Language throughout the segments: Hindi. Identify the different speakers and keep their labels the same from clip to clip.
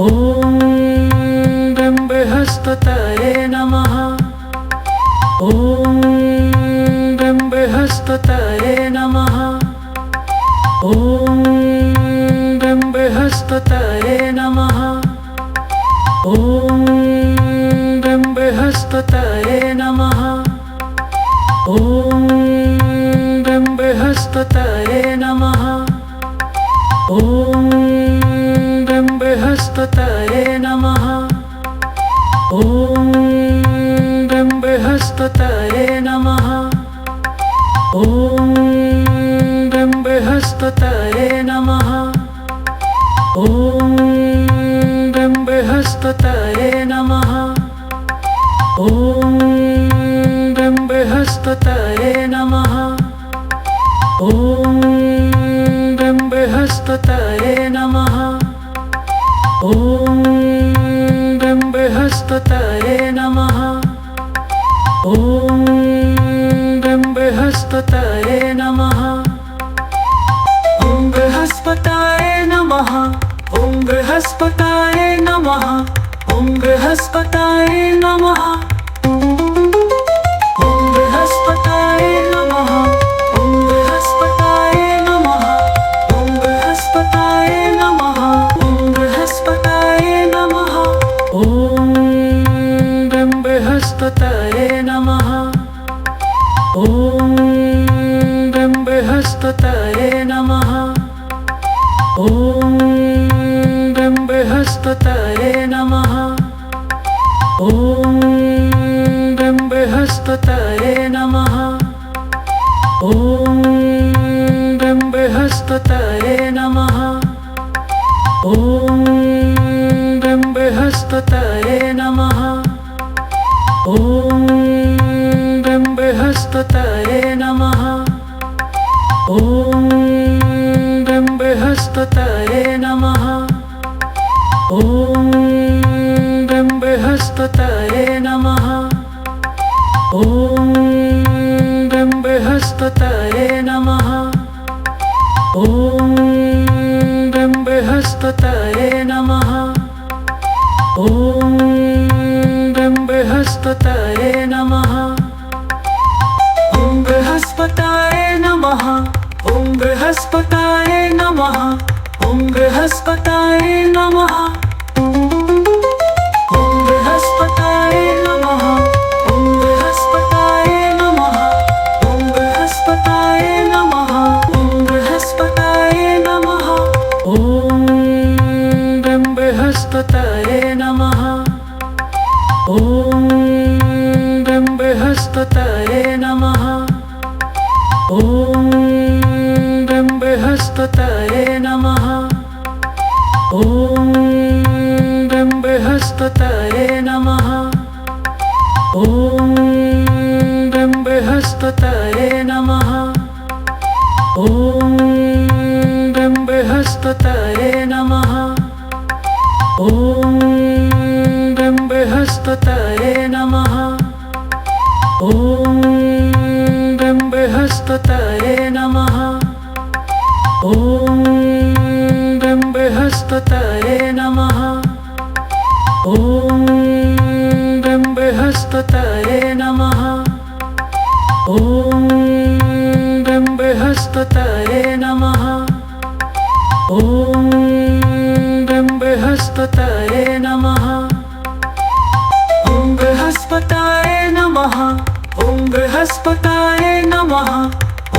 Speaker 1: ॐ गं बृहस्पतये नमः। ॐ गं बृहस्पतये नमः। ॐ गं बृहस्पतये नमः। ॐ गं बृहस्पतये नमः। ॐ गं बृहस्पतये नमः। ॐ गं बृहस्पतये नमः। ॐ गं बृहस्पतये नमः। ॐ गं बृहस्पतये नमः। ॐ गं बृहस्पतये नमः। ॐ गं बृहस्पतये नमः। ॐ गं बृहस्पतये नमः। ॐ गं बृहस्पतये नमः। ॐ गं बृहस्पतये नमः। ॐ बृहस्पतये नमः। ॐ बृहस्पतये नमः। ॐ बृहस्पतये नमः। ॐ बृहस्पतये नमः। ॐ बृहस्पतये नमः। ॐ बृहस्पतये नमः। ॐ बृहस्पतये नमः। ॐ गं बृहस्पतये नमः। ॐ गं बृहस्पतये नमः। ॐ गं बृहस्पतये नमः। ॐ गं बृहस्पतये नमः। ॐ गं बृहस्पतये नमः। ॐ गं बृहस्पतये नमः। ॐ गं बृहस्पतये नमः। ॐ गं बृहस्पतये नमः। ॐ गं बृहस्पतये नमः। ॐ गं बृहस्पतये नमः। ॐ गं बृहस्पतये नमः। ॐ गं बृहस्पतये नमः। ॐ बृहस्पतये नमः। ॐ बृहस्पतये नमः। ॐ बृहस्पतये नमः। ॐ बृहस्पतये नमः। ॐ बृहस्पतये नमः। ॐ बृहस्पतये नमः। ॐ बृहस्पतये नमः। ॐ गं बृहस्पतये नमः। ॐ गं बृहस्पतये नमः। ॐ गं बृहस्पतये नमः। ॐ गं बृहस्पतये नमः। ॐ गं बृहस्पतये नमः। ॐ गं बृहस्पतये नमः। ॐ गं बृहस्पतये नमः। ॐ गं बृहस्पतये नमः। ॐ गं बृहस्पतये नमः। ॐ गं बृहस्पतये नमः। ॐ गं बृहस्पतये नमः। ॐ गं बृहस्पतये नमः। ॐ बृहस्पतये नमः। ॐ बृहस्पतये नमः।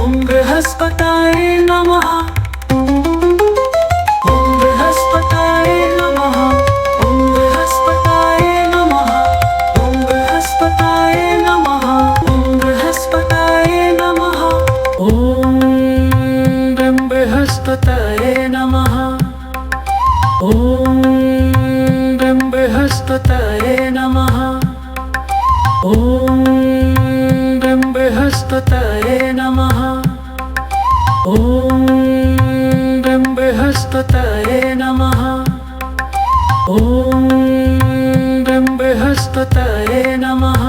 Speaker 1: ॐ बृहस्पतये नमः। ॐ बृहस्पतये नमः। ॐ बृहस्पतये नमः। ॐ बृहस्पतये नमः। ॐ बृहस्पतये नमः। ॐ गं बृहस्पतये नमः। ॐ गं बृहस्पतये नमः। ॐ गं बृहस्पतये नमः। ॐ गं बृहस्पतये नमः। ॐ गं बृहस्पतये नमः।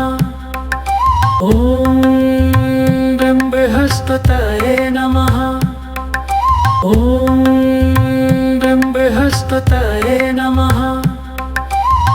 Speaker 1: ॐ गं बृहस्पतये नमः। ॐ गं बृहस्पतये नमः।